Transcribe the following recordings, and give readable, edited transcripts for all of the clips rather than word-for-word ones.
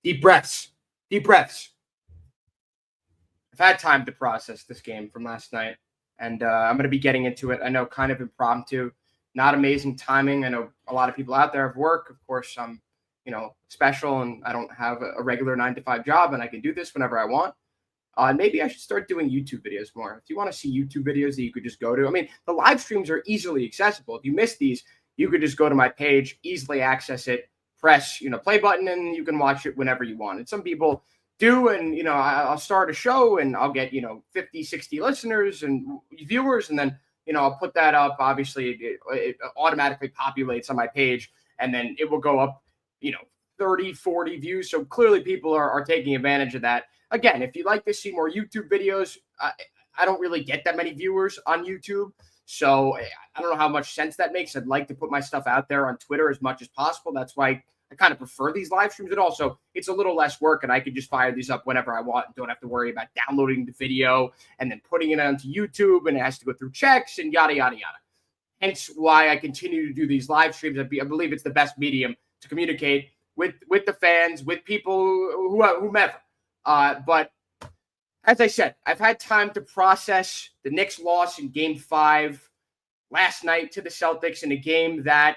Deep breaths. Deep breaths. I've had time to process this game from last night, and I'm going to be getting into it. I know, kind of impromptu, not amazing timing. I know a lot of people out there have work. Of course, I'm, special, and I don't have a regular 9-to-5 job, and I can do this whenever I want. Maybe I should start doing YouTube videos more. If you want to see YouTube videos that you could just go to, I mean, the live streams are easily accessible. If you miss these, you could just go to my page, easily access it, press, play button, and you can watch it whenever you want. And some people do, and, I'll start a show and I'll get, 50, 60 listeners and viewers, and then, I'll put that up. Obviously, it automatically populates on my page, and then it will go up, 30, 40 views. So clearly people are taking advantage of that. Again, if you'd like to see more YouTube videos, I don't really get that many viewers on YouTube. So I don't know how much sense that makes. I'd like to put my stuff out there on Twitter as much as possible. That's why I kind of prefer these live streams. And also, it's a little less work, and I can just fire these up whenever I want and don't have to worry about downloading the video and then putting it onto YouTube, and it has to go through checks and yada, yada, yada. Hence why I continue to do these live streams. I believe it's the best medium to communicate with the fans, with people, whomever. But as I said, I've had time to process the Knicks loss in Game 5 last night to the Celtics in a game that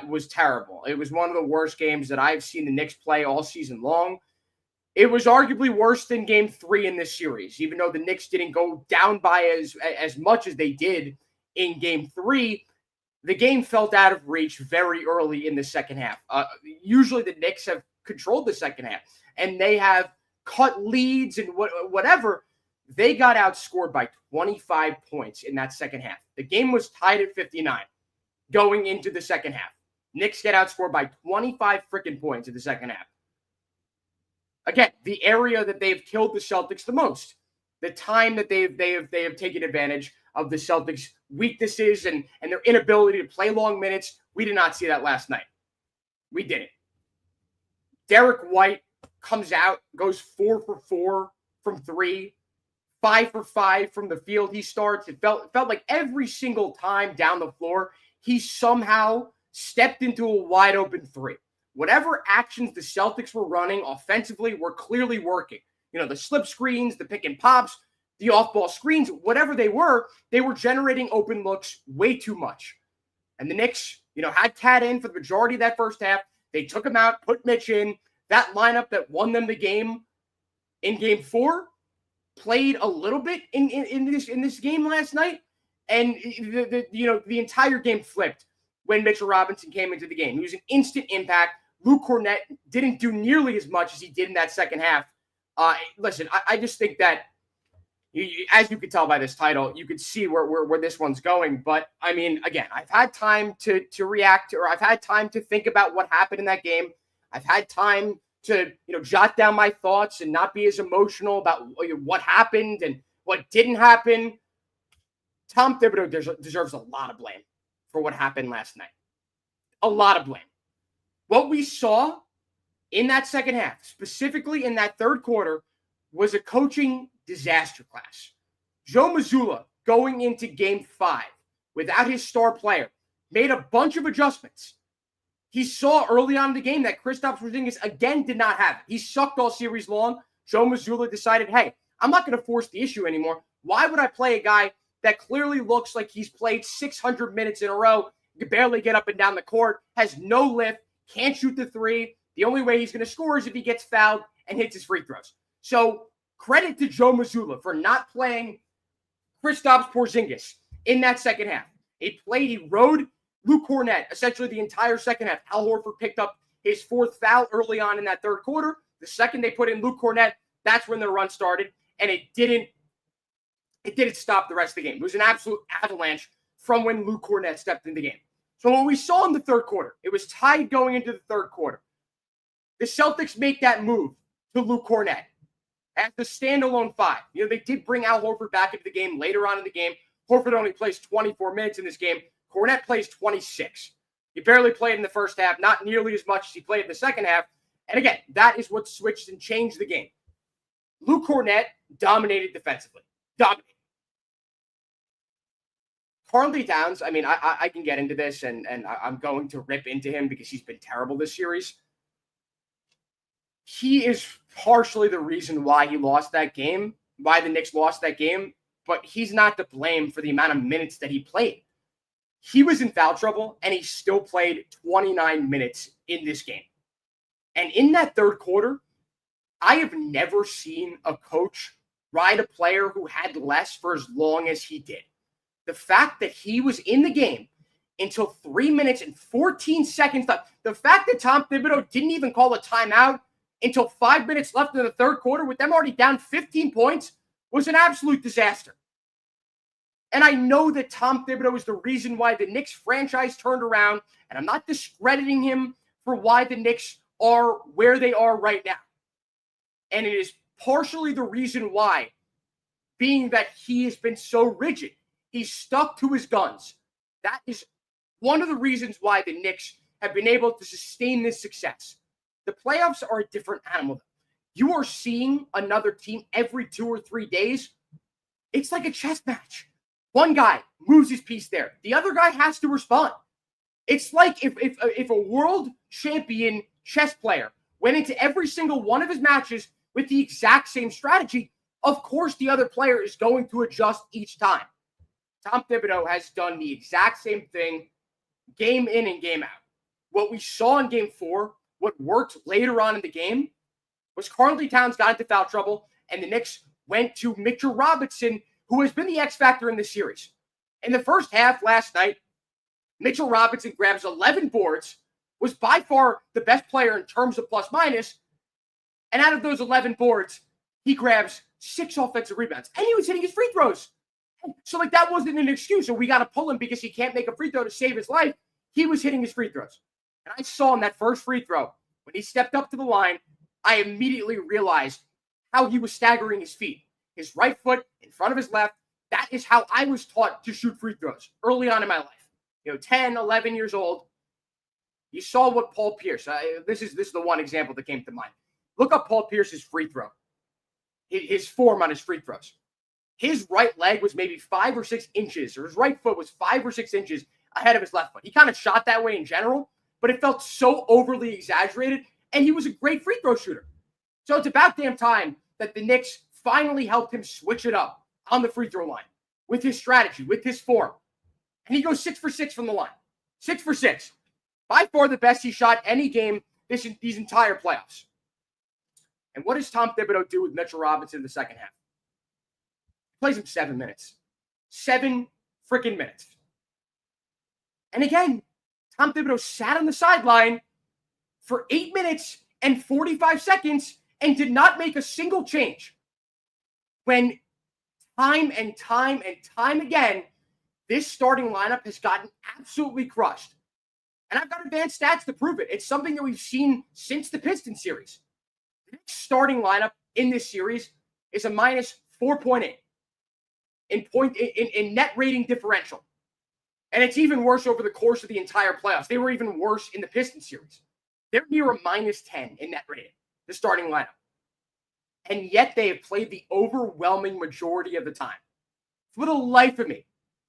was terrible. It was one of the worst games that I've seen the Knicks play all season long. It was arguably worse than Game 3 in this series, even though the Knicks didn't go down by as much as they did in Game 3. The game felt out of reach very early in the second half. Usually the Knicks have controlled the second half, and they have cut leads and whatever. They got outscored by 25 points in that second half. The game was tied at 59 going into the second half. Knicks get outscored by 25 freaking points in the second half. Again, the area that they've killed the Celtics the most, the time that they have taken advantage of the Celtics' weaknesses and their inability to play long minutes. We did not see that last night. We didn't. Derek White comes out, goes 4 for 4 from 3, 5 for 5 from the field. He starts. It felt like every single time down the floor, he somehow stepped into a wide open 3. Whatever actions the Celtics were running offensively were clearly working. The slip screens, the pick and pops, the off-ball screens, whatever they were generating open looks way too much. And the Knicks, had Cat in for the majority of that first half. They took him out, put Mitch in. That lineup that won them the game in Game 4 played a little bit in this game last night, and the entire game flipped when Mitchell Robinson came into the game. He was an instant impact. Luke Cornett didn't do nearly as much as he did in that second half. Listen, I just think that, as you could tell by this title, you could see where this one's going. But I mean, again, I've had time to react, or I've had time to think about what happened in that game. I've had time to, jot down my thoughts and not be as emotional about what happened and what didn't happen. Tom Thibodeau deserves a lot of blame for what happened last night. A lot of blame. What we saw in that second half, specifically in that third quarter, was a coaching disaster class. Joe Mazzulla, going into Game 5 without his star player, made a bunch of adjustments. He saw early on in the game that Kristaps Porzingis again did not have it. He sucked all series long. Joe Mazzulla decided, hey, I'm not going to force the issue anymore. Why would I play a guy that clearly looks like he's played 600 minutes in a row, can barely get up and down the court, has no lift, can't shoot the 3. The only way he's going to score is if he gets fouled and hits his free throws. So credit to Joe Mazzulla for not playing Kristaps Porzingis in that second half. He rode Luke Cornett essentially the entire second half. Al Horford picked up his 4th foul early on in that third quarter. The second they put in Luke Cornett, that's when the run started, and it didn't stop the rest of the game. It was an absolute avalanche from when Luke Cornett stepped in the game. So what we saw in the third quarter, it was tied going into the third quarter. The Celtics make that move to Luke Cornett as the standalone 5. They did bring Al Horford back into the game later on in the game. Horford only plays 24 minutes in this game. Cornett plays 26. He barely played in the first half, not nearly as much as he played in the second half. And again, that is what switched and changed the game. Luke Cornett dominated defensively. Dominated. Karl-Anthony Towns, I mean, I can get into this, and I'm going to rip into him because he's been terrible this series. he is partially the reason why he lost that game, why the Knicks lost that game, but he's not to blame for the amount of minutes that he played. He was in foul trouble, and he still played 29 minutes in this game. And in that third quarter, I have never seen a coach ride a player who had less for as long as he did. The fact that he was in the game until 3 minutes and 14 seconds left, the fact that Tom Thibodeau didn't even call a timeout until 5 minutes left in the third quarter with them already down 15 points was an absolute disaster. And I know that Tom Thibodeau is the reason why the Knicks franchise turned around, and I'm not discrediting him for why the Knicks are where they are right now. And it is partially the reason why, being that he has been so rigid. He's stuck to his guns. That is one of the reasons why the Knicks have been able to sustain this success. The playoffs are a different animal. You are seeing another team every 2 or 3 days. It's like a chess match. One guy moves his piece there. The other guy has to respond. It's like if a world champion chess player went into every single one of his matches with the exact same strategy, of course the other player is going to adjust each time. Tom Thibodeau has done the exact same thing game in and game out. What we saw in game 4, what worked later on in the game, was Karl-Anthony Towns got into foul trouble, and the Knicks went to Mitchell Robinson, who has been the X factor in this series. In the first half last night, Mitchell Robinson grabs 11 boards, was by far the best player in terms of plus minus, and out of those 11 boards, he grabs 6 offensive rebounds, and he was hitting his free throws. So, that wasn't an excuse. So we got to pull him because he can't make a free throw to save his life. He was hitting his free throws. And I saw in that first free throw, when he stepped up to the line, I immediately realized how he was staggering his feet. His right foot in front of his left. That is how I was taught to shoot free throws early on in my life. 10, 11 years old. You saw what Paul Pierce, this is the one example that came to mind. Look up Paul Pierce's free throw. His form on his free throws. His right leg was maybe 5 or 6 inches, or his right foot was 5 or 6 inches ahead of his left foot. He kind of shot that way in general, but it felt so overly exaggerated, and he was a great free throw shooter. So it's about damn time that the Knicks finally helped him switch it up on the free throw line with his strategy, with his form. And he goes 6 for 6 from the line. 6 for 6. By far the best he shot any game these entire playoffs. And what does Tom Thibodeau do with Mitchell Robinson in the second half? Plays him 7 minutes. 7 freaking minutes. And again, Tom Thibodeau sat on the sideline for 8 minutes and 45 seconds and did not make a single change. When time and time and time again, this starting lineup has gotten absolutely crushed. And I've got advanced stats to prove it. It's something that we've seen since the Pistons series. The starting lineup in this series is a minus 4.8 in net rating differential. And it's even worse over the course of the entire playoffs. They were even worse in the Pistons series. They're near a minus 10 in net rating, the starting lineup. And yet they have played the overwhelming majority of the time. For the life of me,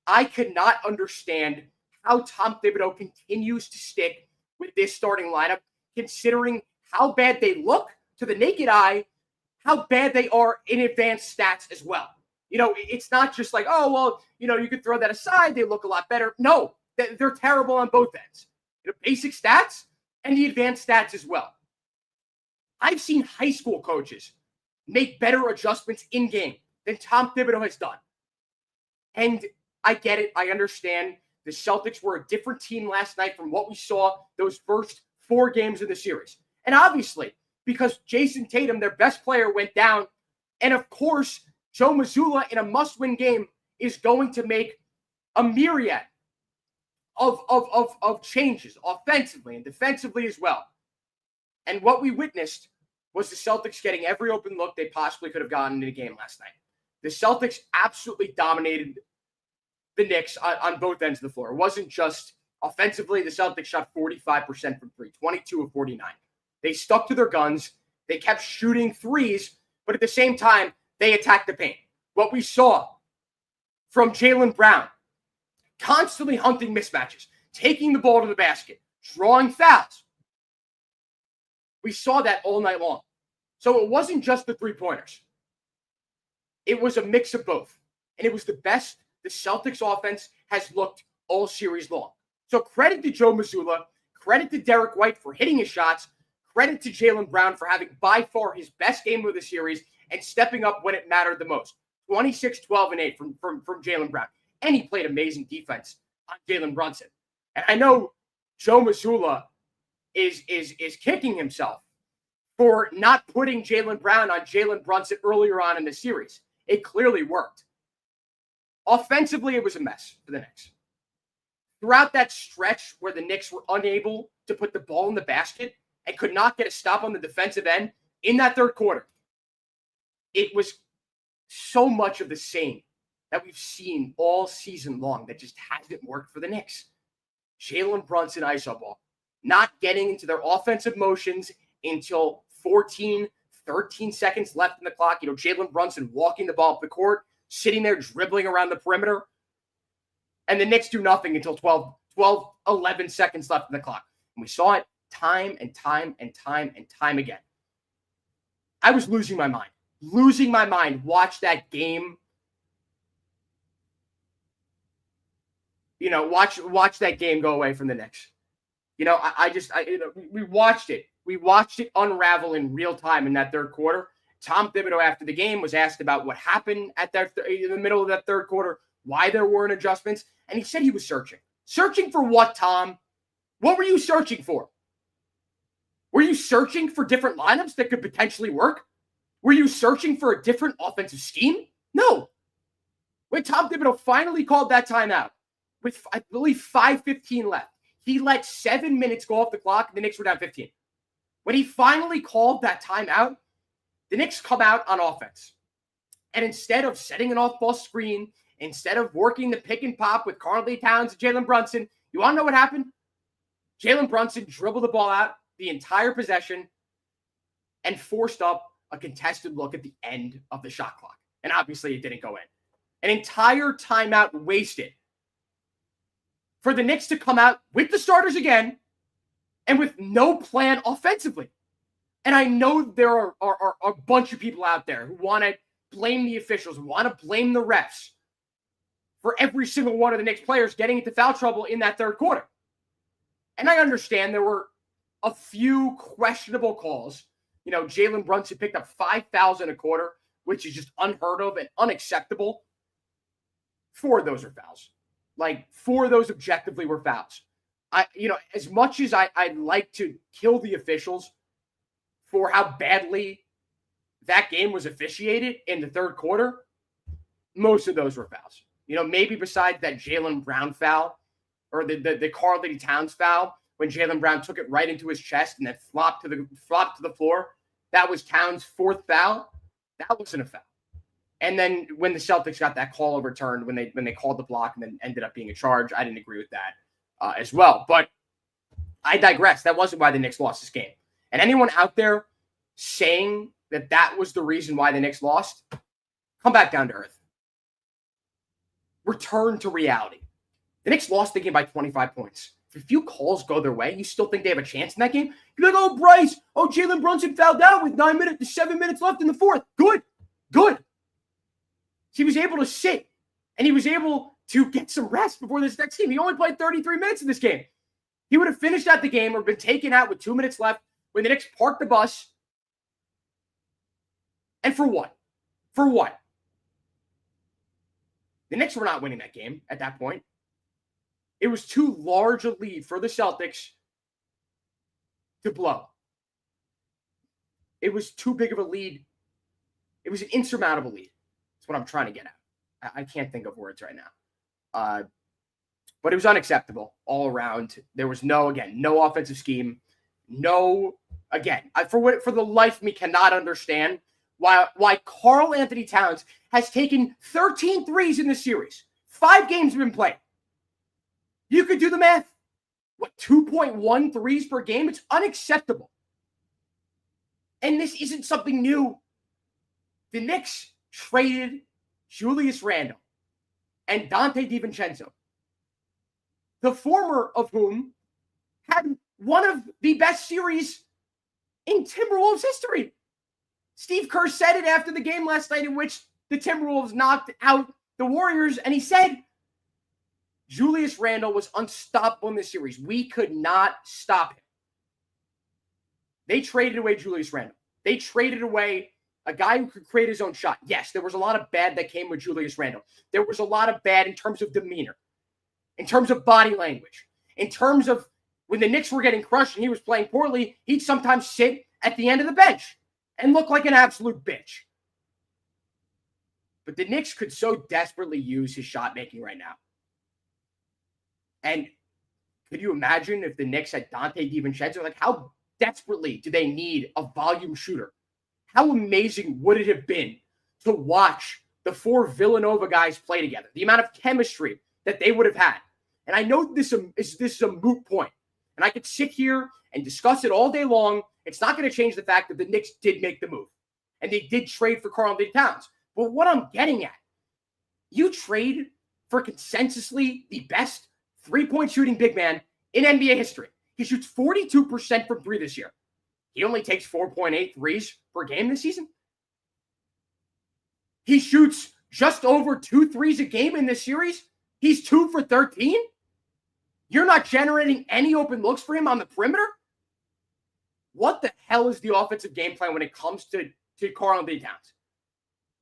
I could not understand how Tom Thibodeau continues to stick with this starting lineup, considering how bad they look to the naked eye, how bad they are in advanced stats as well. It's not just like, oh, well, you could throw that aside. They look a lot better. No, they're terrible on both ends. Basic stats and the advanced stats as well. I've seen high school coaches make better adjustments in game than Tom Thibodeau has done. And I get it. I understand. The Celtics were a different team last night from what we saw those first 4 games of the series. And obviously, because Jason Tatum, their best player, went down, and of course, Joe Mazzulla in a must-win game is going to make a myriad of changes offensively and defensively as well. And what we witnessed was the Celtics getting every open look they possibly could have gotten in a game last night. The Celtics absolutely dominated the Knicks on both ends of the floor. It wasn't just offensively. The Celtics shot 45% from 3, 22 of 49. They stuck to their guns. They kept shooting threes, but at the same time, they attacked the paint. What we saw from Jaylen Brown, constantly hunting mismatches, taking the ball to the basket, drawing fouls. We saw that all night long. So it wasn't just the three-pointers. It was a mix of both. And it was the best the Celtics offense has looked all series long. So credit to Joe Mazzulla, credit to Derek White for hitting his shots, credit to Jaylen Brown for having by far his best game of the series and stepping up when it mattered the most. 26, 12, and 8 from Jaylen Brown. And he played amazing defense on Jalen Brunson. And I know Joe Mazzulla is kicking himself for not putting Jaylen Brown on Jalen Brunson earlier on in the series. It clearly worked. Offensively, it was a mess for the Knicks. Throughout that stretch where the Knicks were unable to put the ball in the basket and could not get a stop on the defensive end in that third quarter, it was so much of the same that we've seen all season long that just hasn't worked for the Knicks. Jalen Brunson iso ball, not getting into their offensive motions until 14, 13 seconds left in the clock. Jalen Brunson walking the ball up the court, sitting there dribbling around the perimeter. And the Knicks do nothing until 12, 11 seconds left in the clock. And we saw it time and time and time and time again. I was losing my mind. Watch that game. Watch that game go away from the Knicks. We watched it. We watched it unravel in real time in that third quarter. Tom Thibodeau, after the game, was asked about what happened in the middle of that third quarter, why there weren't adjustments, and he said he was searching. Searching for what, Tom? What were you searching for? Were you searching for different lineups that could potentially work? Were you searching for a different offensive scheme? No. When Tom Thibodeau finally called that timeout, with, I believe, 5:15 left, he let 7 minutes go off the clock, and the Knicks were down 15. When he finally called that timeout, the Knicks come out on offense. And instead of setting an off-ball screen, instead of working the pick and pop with Karl-Anthony Towns and Jalen Brunson, you want to know what happened? Jalen Brunson dribbled the ball out the entire possession and forced up a contested look at the end of the shot clock. And obviously it didn't go in. An entire timeout wasted for the Knicks to come out with the starters again and with no plan offensively. And I know there are a bunch of people out there who want to blame the officials, want to blame the refs for every single one of the Knicks players getting into foul trouble in that third quarter. And I understand there were a few questionable calls. Jalen Brunson picked up 5 fouls in a quarter, which is just unheard of and unacceptable. 4 of those are fouls. 4 of those objectively were fouls. As much as I'd like to kill the officials for how badly that game was officiated in the third quarter, most of those were fouls. Maybe besides that Jaylen Brown foul or the Karl-Anthony Towns foul when Jaylen Brown took it right into his chest and then flopped to the floor. That was Towns' 4th foul. That wasn't a foul. And then when the Celtics got that call overturned, when they called the block and then ended up being a charge, I didn't agree with that as well. But I digress. That wasn't why the Knicks lost this game. And anyone out there saying that was the reason why the Knicks lost, come back down to earth. Return to reality. The Knicks lost the game by 25 points. If a few calls go their way, you still think they have a chance in that game? You're like, oh, Bryce, Jalen Brunson fouled out with 7 minutes left in the fourth. Good. He was able to sit, and he was able to get some rest before this next game. He only played 33 minutes in this game. He would have finished out the game or been taken out with 2 minutes left when the Knicks parked the bus. And for what? The Knicks were not winning that game at that point. It was too large a lead for the Celtics to blow. It was too big of a lead. It was an insurmountable lead. That's what I'm trying to get at. I can't think of words right now. But it was unacceptable all around. There was no offensive scheme. For the life of me, cannot understand why Karl-Anthony Towns has taken 13 threes in this series. 5 games have been played. You could do the math. 2.1 threes per game? It's unacceptable. And this isn't something new. The Knicks traded Julius Randle and Dante DiVincenzo, the former of whom had one of the best series in Timberwolves history. Steve Kerr said it after the game last night in which the Timberwolves knocked out the Warriors, and he said, Julius Randle was unstoppable in this series. We could not stop him. They traded away Julius Randle. They traded away a guy who could create his own shot. Yes, there was a lot of bad that came with Julius Randle. There was a lot of bad in terms of demeanor, in terms of body language, in terms of when the Knicks were getting crushed and he was playing poorly, he'd sometimes sit at the end of the bench and look like an absolute bitch. But the Knicks could so desperately use his shot making right now. And could you imagine if the Knicks had Dante DiVincenzo? Like, how desperately do they need a volume shooter? How amazing would it have been to watch the four Villanova guys play together? The amount of chemistry that they would have had. And I know this is a moot point. And I could sit here and discuss it all day long. It's not going to change the fact that the Knicks did make the move. And they did trade for Karl-Anthony Towns. But what I'm getting at, you trade for consensusly the best three-point shooting big man in NBA history. He shoots 42% from three this year. He only takes 4.8 threes per game this season. He shoots just over 2 threes a game in this series. He's 2 for 13. You're not generating any open looks for him on the perimeter? What the hell is the offensive game plan when it comes to Karl-Anthony Towns?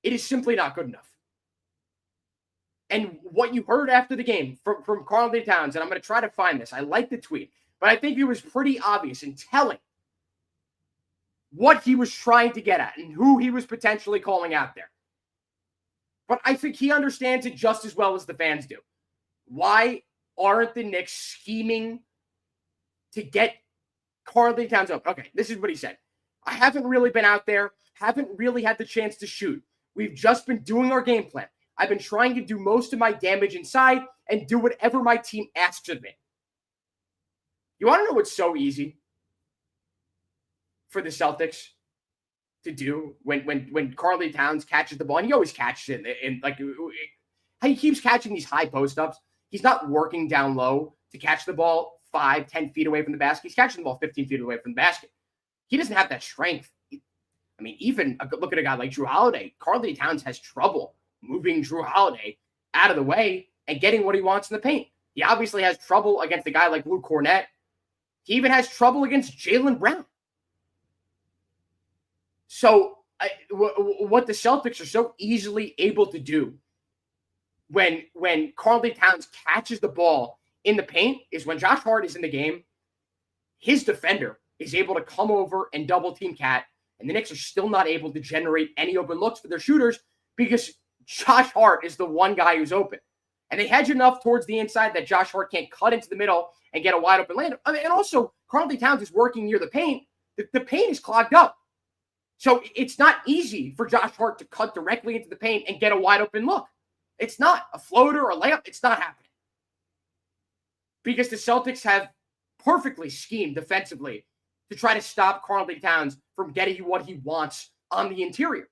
It is simply not good enough. And what you heard after the game from Karl-Anthony Towns, and I'm going to try to find this. I like the tweet, but I think it was pretty obvious and telling what he was trying to get at and who he was potentially calling out there. But I think he understands it just as well as the fans do. Why aren't the Knicks scheming to get Karl-Anthony Towns up? Okay, this is what he said. I haven't really been out there, haven't really had the chance to shoot. We've just been doing our game plan. I've been trying to do most of my damage inside and do whatever my team asks of me. You want to know what's so easy for the Celtics to do when Karl-Anthony Towns catches the ball? And he always catches it. And like, he keeps catching these high post-ups. He's not working down low to catch the ball 5, 10 feet away from the basket. He's catching the ball 15 feet away from the basket. He doesn't have that strength. I mean, even look at a guy like Drew Holiday. Karl-Anthony Towns has trouble moving Drew Holiday out of the way and getting what he wants in the paint. He obviously has trouble against a guy like Luke Cornett. He even has trouble against Jaylen Brown. So what the Celtics are so easily able to do when Karl-Anthony Towns catches the ball in the paint is when Josh Hart is in the game, his defender is able to come over and double team Cat, and the Knicks are still not able to generate any open looks for their shooters because Josh Hart is the one guy who's open. And they hedge enough towards the inside that Josh Hart can't cut into the middle and get a wide open lane. I mean, and also, Karl-Anthony Towns is working near the paint. The paint is clogged up. So it's not easy for Josh Hart to cut directly into the paint and get a wide open look. It's not a floater or a layup. It's not happening. Because the Celtics have perfectly schemed defensively to try to stop Karl-Anthony Towns from getting what he wants on the interior.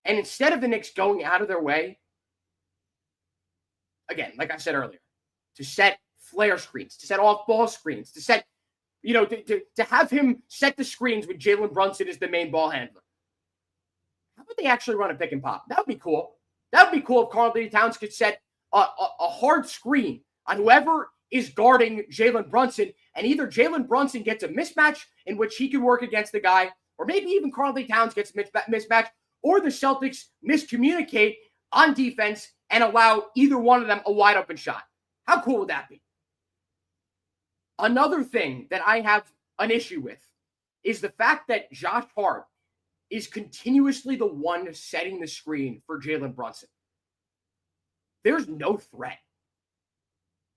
And instead of the Knicks going out of their way, again, like I said earlier, to set flare screens, to set off-ball screens, to set, to have him set the screens when Jalen Brunson is the main ball handler. How about they actually run a pick and pop? That would be cool. That would be cool if Karl-Anthony Towns could set a hard screen on whoever is guarding Jalen Brunson, and either Jalen Brunson gets a mismatch in which he can work against the guy, or maybe even Karl-Anthony Towns gets a mismatch, or the Celtics miscommunicate on defense and allow either one of them a wide open shot. How cool would that be? Another thing that I have an issue with is the fact that Josh Hart is continuously the one setting the screen for Jalen Brunson. There's no threat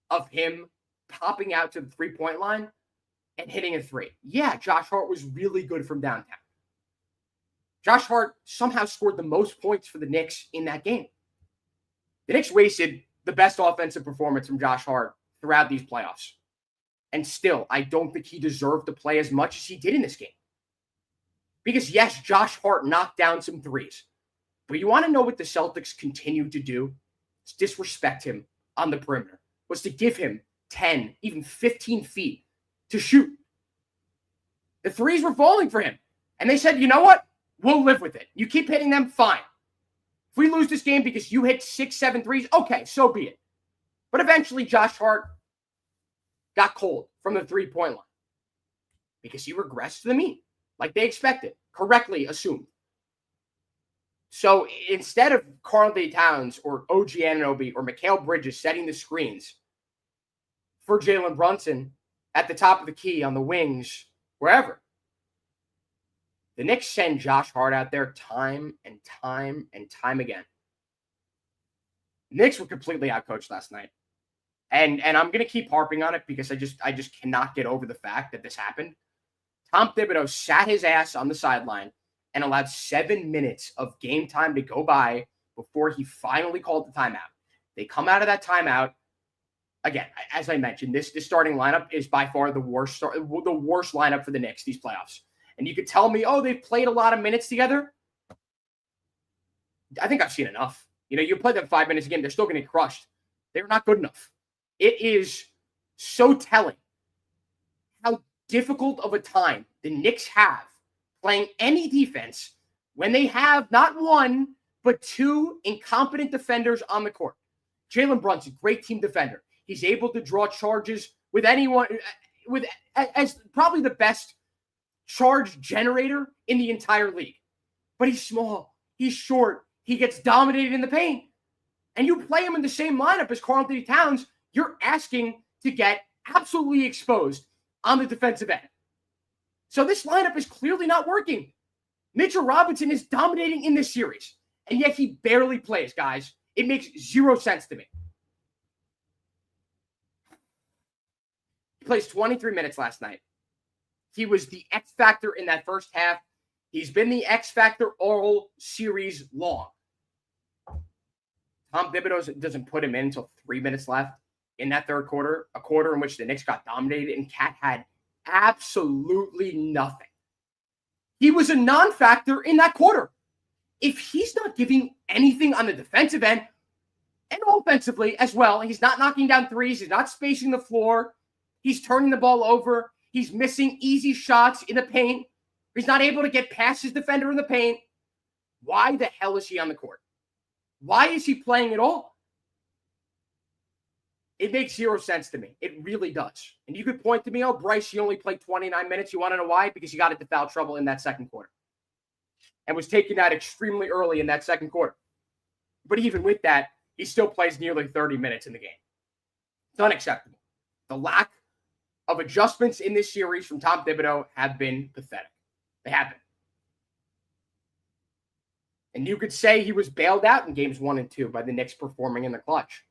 of him popping out to the three-point line and hitting a three. Yeah, Josh Hart was really good from downtown. Josh Hart somehow scored the most points for the Knicks in that game. The Knicks wasted the best offensive performance from Josh Hart throughout these playoffs. And still, I don't think he deserved to play as much as he did in this game. Because yes, Josh Hart knocked down some threes. But you want to know what the Celtics continue to do? It's disrespect him on the perimeter. Was to give him 10, even 15 feet to shoot. The threes were falling for him. And they said, you know what? We'll live with it. You keep hitting them, fine. If we lose this game because you hit 6, 7 threes, okay, so be it. But eventually Josh Hart got cold from the three-point line because he regressed to the mean, like they expected, correctly assumed. So instead of Karl-Anthony Towns or OG Anunoby or Mikal Bridges setting the screens for Jalen Brunson at the top of the key, on the wings, wherever, the Knicks send Josh Hart out there time and time and time again. The Knicks were completely outcoached last night. And I'm going to keep harping on it because I just cannot get over the fact that this happened. Tom Thibodeau sat his ass on the sideline and allowed 7 minutes of game time to go by before he finally called the timeout. They come out of that timeout. Again, as I mentioned, this starting lineup is by far the worst lineup for the Knicks these playoffs. And you could tell me, oh, they've played a lot of minutes together. I think I've seen enough. You play them 5 minutes a game, they're still going to get crushed. They're not good enough. It is so telling how difficult of a time the Knicks have playing any defense when they have not one, but two incompetent defenders on the court. Jalen Brunson, great team defender. He's able to draw charges with anyone, as probably the best charge generator in the entire league. But he's small. He's short. He gets dominated in the paint. And you play him in the same lineup as Karl-Anthony Towns, you're asking to get absolutely exposed on the defensive end. So this lineup is clearly not working. Mitchell Robinson is dominating in this series, and yet he barely plays, guys. It makes zero sense to me. He plays 23 minutes last night. He was the X factor in that first half. He's been the X factor all series long. Tom Thibodeau doesn't put him in until 3 minutes left in that third quarter, a quarter in which the Knicks got dominated and Cat had absolutely nothing. He was a non-factor in that quarter. If he's not giving anything on the defensive end and offensively as well, he's not knocking down threes, he's not spacing the floor, he's turning the ball over, he's missing easy shots in the paint, he's not able to get past his defender in the paint, why the hell is he on the court? Why is he playing at all? It makes zero sense to me. It really does. And you could point to me, oh, Bryce, he only played 29 minutes. You want to know why? Because he got into foul trouble in that second quarter and was taken out extremely early in that second quarter. But even with that, he still plays nearly 30 minutes in the game. It's unacceptable. The lack of adjustments in this series from Tom Thibodeau have been pathetic. They have been. And you could say he was bailed out in games 1 and 2 by the Knicks performing in the clutch.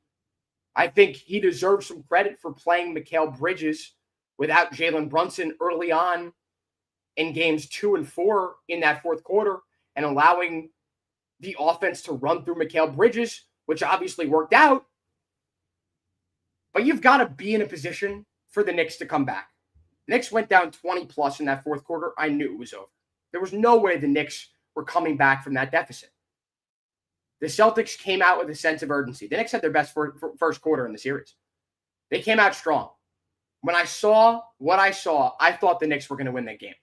I think he deserves some credit for playing Mikal Bridges without Jalen Brunson early on in games 2 and 4 in that fourth quarter and allowing the offense to run through Mikal Bridges, which obviously worked out. But you've got to be in a position for the Knicks to come back. The Knicks went down 20-plus in that fourth quarter. I knew it was over. There was no way the Knicks were coming back from that deficit. The Celtics came out with a sense of urgency. The Knicks had their best first quarter in the series. They came out strong. When I saw what I saw, I thought the Knicks were going to win that game.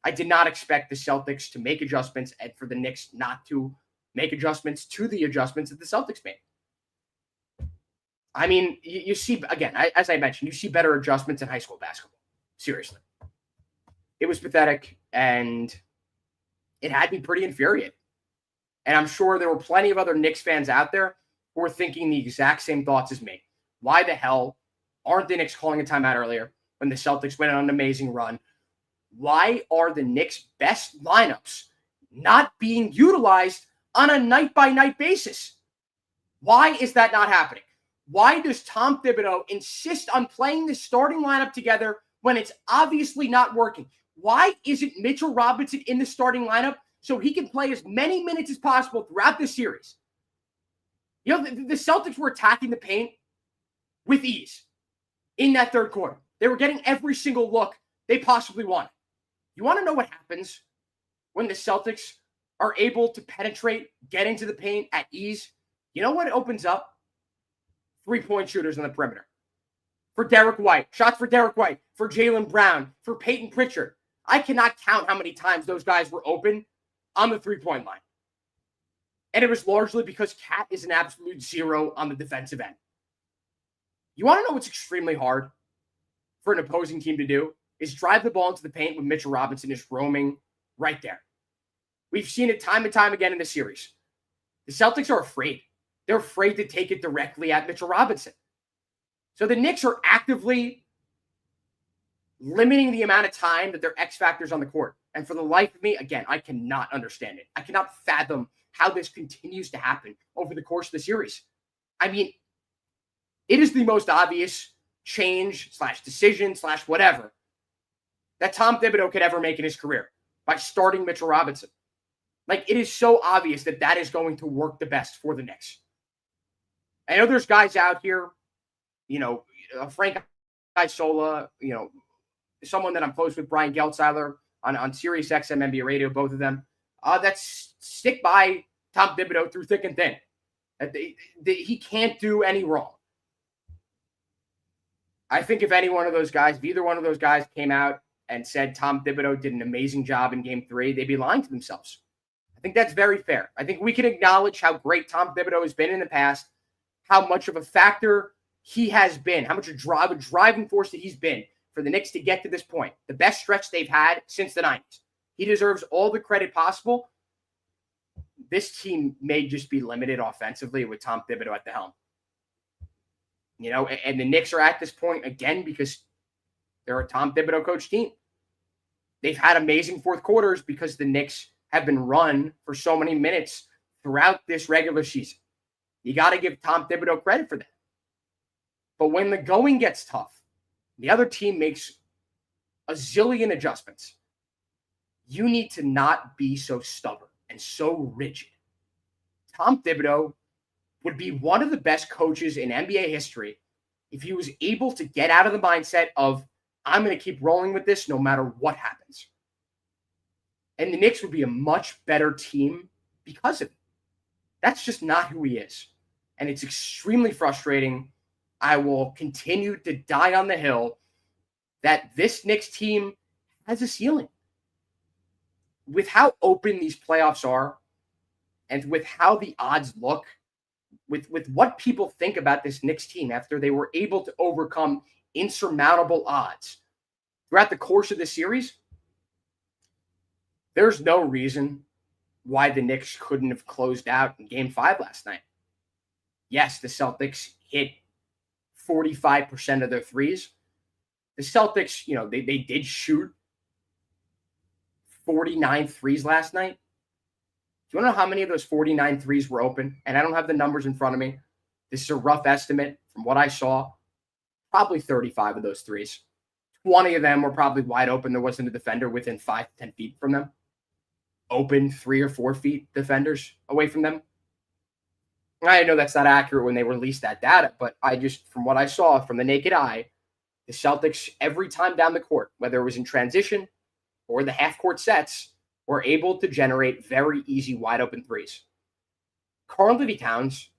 I did not expect the Celtics to make adjustments and for the Knicks not to make adjustments to the adjustments that the Celtics made. I mean, you see, again, as I mentioned, you see better adjustments in high school basketball. Seriously. It was pathetic, and it had me pretty infuriated. And I'm sure there were plenty of other Knicks fans out there who were thinking the exact same thoughts as me. Why the hell aren't the Knicks calling a timeout earlier when the Celtics went on an amazing run? Why are the Knicks' best lineups not being utilized on a night-by-night basis? Why is that not happening? Why does Tom Thibodeau insist on playing the starting lineup together when it's obviously not working? Why isn't Mitchell Robinson in the starting lineup so he can play as many minutes as possible throughout the series? You know, the Celtics were attacking the paint with ease in that third quarter. They were getting every single look they possibly wanted. You want to know what happens when the Celtics are able to penetrate, get into the paint at ease? You know what opens up? 3-point shooters on the perimeter. For Derek White, shots for Derek White, for Jaylen Brown, for Peyton Pritchard. I cannot count how many times those guys were open on the three-point line. And it was largely because Cat is an absolute zero on the defensive end. You want to know what's extremely hard for an opposing team to do? Is drive the ball into the paint when Mitchell Robinson is roaming right there. We've seen it time and time again in the series. The Celtics are afraid. They're afraid to take it directly at Mitchell Robinson. So the Knicks are actively limiting the amount of time that their X factors on the court. And for the life of me, again, I cannot understand it. I cannot fathom how this continues to happen over the course of the series. I mean, it is the most obvious change / decision / whatever that Tom Thibodeau could ever make in his career by starting Mitchell Robinson. Like, it is so obvious that that is going to work the best for the Knicks. I know there's guys out here, Frank Isola, someone that I'm close with, Brian Geltzeiler on Sirius XM NBA Radio, both of them, that stick by Tom Thibodeau through thick and thin. He can't do any wrong. I think if either one of those guys came out and said Tom Thibodeau did an amazing job in Game 3, they'd be lying to themselves. I think that's very fair. I think we can acknowledge how great Tom Thibodeau has been in the past, how much of a factor he has been, how much a driving force that he's been for the Knicks to get to this point. The best stretch they've had since the 90s. He deserves all the credit possible. This team may just be limited offensively with Tom Thibodeau at the helm. And the Knicks are at this point again because they're a Tom Thibodeau coach team. They've had amazing fourth quarters because the Knicks have been run for so many minutes throughout this regular season. You got to give Tom Thibodeau credit for that. But when the going gets tough, the other team makes a zillion adjustments. You need to not be so stubborn and so rigid. Tom Thibodeau would be one of the best coaches in NBA history if he was able to get out of the mindset of, I'm going to keep rolling with this no matter what happens. And the Knicks would be a much better team because of it. That's just not who he is. And it's extremely frustrating. I will continue to die on the hill that this Knicks team has a ceiling. With how open these playoffs are and with how the odds look, with what people think about this Knicks team after they were able to overcome insurmountable odds throughout the course of the series, there's no reason why the Knicks couldn't have closed out in Game 5 last night. Yes, the Celtics hit 45% of their threes. The Celtics, they did shoot 49 threes last night. Do you want to know how many of those 49 threes were open? And I don't have the numbers in front of me. This is a rough estimate from what I saw. Probably 35 of those threes. 20 of them were probably wide open. There wasn't a defender within 5 to 10 feet from them. Open 3 or 4 feet defenders away from them. I know that's not accurate when they released that data, but from what I saw from the naked eye, the Celtics, every time down the court, whether it was in transition or the half-court sets, were able to generate very easy wide-open threes. Karl-Anthony Towns,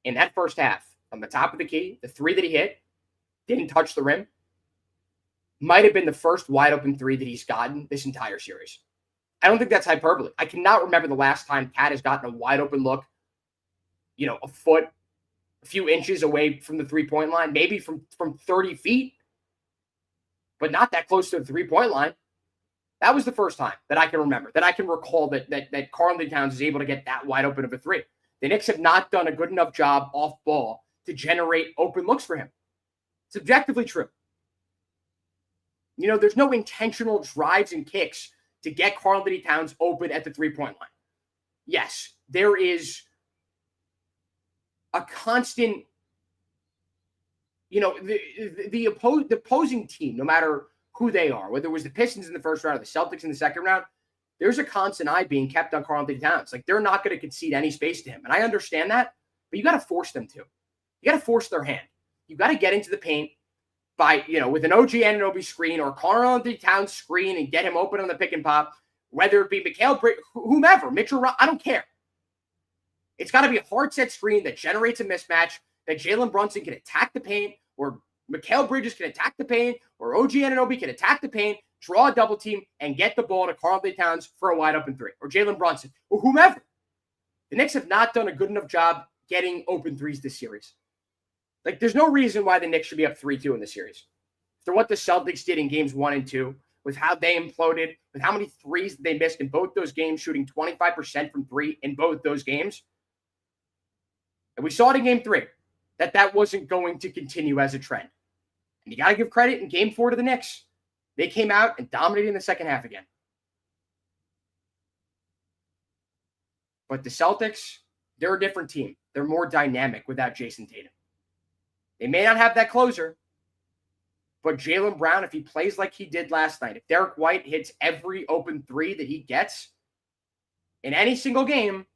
in that first half, from the top of the key, the three that he hit, didn't touch the rim, might have been the first wide-open three that he's gotten this entire series. I don't think that's hyperbole. I cannot remember the last time Cat has gotten a wide-open look, a foot, a few inches away from the three-point line, maybe from 30 feet, but not that close to the three-point line. That was the first time that I can remember, that I can recall that Karl-Anthony Towns is able to get that wide open of a three. The Knicks have not done a good enough job off ball to generate open looks for him. It's objectively true. There's no intentional drives and kicks to get Karl-Anthony Towns open at the three-point line. Yes, there is a constant, the opposing team, no matter who they are, whether it was the Pistons in the first round or the Celtics in the second round, there's a constant eye being kept on Karl-Anthony Towns. Like, they're not going to concede any space to him. And I understand that, but you got to force them to. You got to force their hand. You got to get into the paint by, with an OG Anunoby screen or Karl-Anthony Towns screen and get him open on the pick and pop, whether it be Mikal Bridges, whomever, Mitchell, I don't care. It's got to be a hard set screen that generates a mismatch, that Jalen Brunson can attack the paint or Mikal Bridges can attack the paint, or OG Anunoby can attack the paint, draw a double team, and get the ball to Karl-Anthony Towns for a wide open three, or Jalen Brunson, or whomever. The Knicks have not done a good enough job getting open threes this series. Like, there's no reason why the Knicks should be up 3-2 in the series. After what the Celtics did in games 1 and 2, with how they imploded, with how many threes they missed in both those games, shooting 25% from 3 in both those games. And we saw it in game 3, that wasn't going to continue as a trend. And you got to give credit in game 4 to the Knicks. They came out and dominated in the second half again. But the Celtics, they're a different team. They're more dynamic without Jason Tatum. They may not have that closer, but Jaylen Brown, if he plays like he did last night, if Derek White hits every open three that he gets in any single game,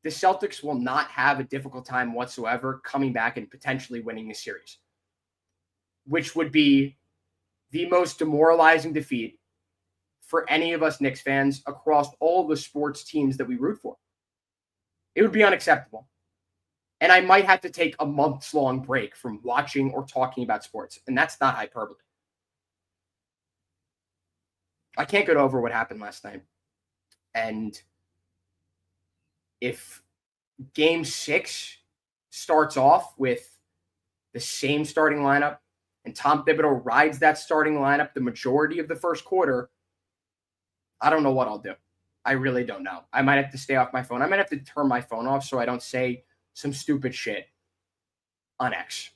the Celtics will not have a difficult time whatsoever coming back and potentially winning the series, which would be the most demoralizing defeat for any of us Knicks fans across all the sports teams that we root for. It would be unacceptable. And I might have to take a months-long break from watching or talking about sports. And that's not hyperbole. I can't get over what happened last night. And if game 6 starts off with the same starting lineup and Tom Thibodeau rides that starting lineup the majority of the first quarter, I don't know what I'll do. I really don't know. I might have to stay off my phone. I might have to turn my phone off so I don't say some stupid shit on X.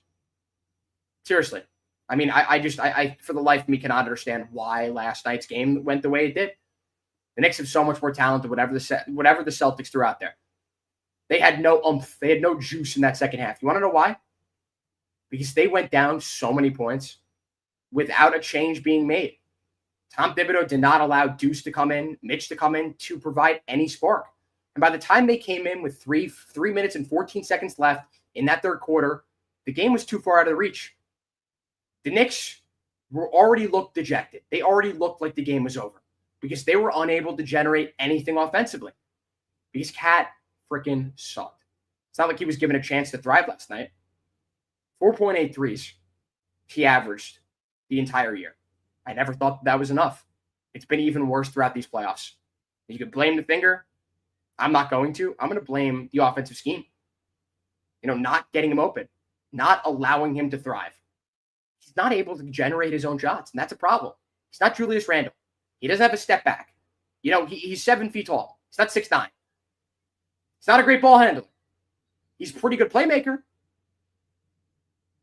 Seriously. I mean, I for the life of me cannot understand why last night's game went the way it did. The Knicks have so much more talent than whatever the Celtics threw out there. They had no oomph. They had no juice in that second half. You want to know why? Because they went down so many points without a change being made. Tom Thibodeau did not allow Deuce to come in, Mitch to come in to provide any spark. And by the time they came in with 3 minutes and 14 seconds left in that third quarter, the game was too far out of reach. The Knicks already looked dejected. They already looked like the game was over because they were unable to generate anything offensively because Cat freaking sucked. It's not like he was given a chance to thrive last night. 4.8 threes he averaged the entire year. I never thought that was enough. It's been even worse throughout these playoffs. You could blame the finger. I'm not going to. I'm going to blame the offensive scheme. Not getting him open, not allowing him to thrive. He's not able to generate his own shots, and that's a problem. He's not Julius Randle. He doesn't have a step back. He's 7 feet tall. He's not 6'9". He's not a great ball handler. He's a pretty good playmaker.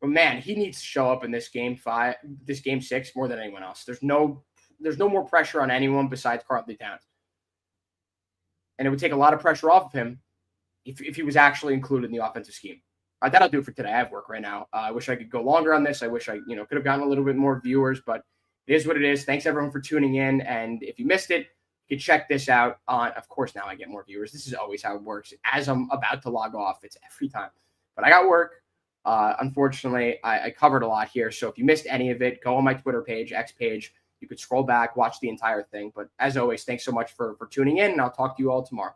But man, he needs to show up in this game 6 more than anyone else. There's no more pressure on anyone besides Karl-Anthony Towns. And it would take a lot of pressure off of him if he was actually included in the offensive scheme. All right, that'll do it for today. I have work right now. I wish I could go longer on this. I wish I could have gotten a little bit more viewers, but it is what it is. Thanks everyone for tuning in. And if you missed it, you can check this out on, of course, now I get more viewers. This is always how it works. As I'm about to log off, it's every time. But I got work. Unfortunately, I covered a lot here. So if you missed any of it, go on my Twitter page, X page. You could scroll back, watch the entire thing. But as always, thanks so much for tuning in, and I'll talk to you all tomorrow.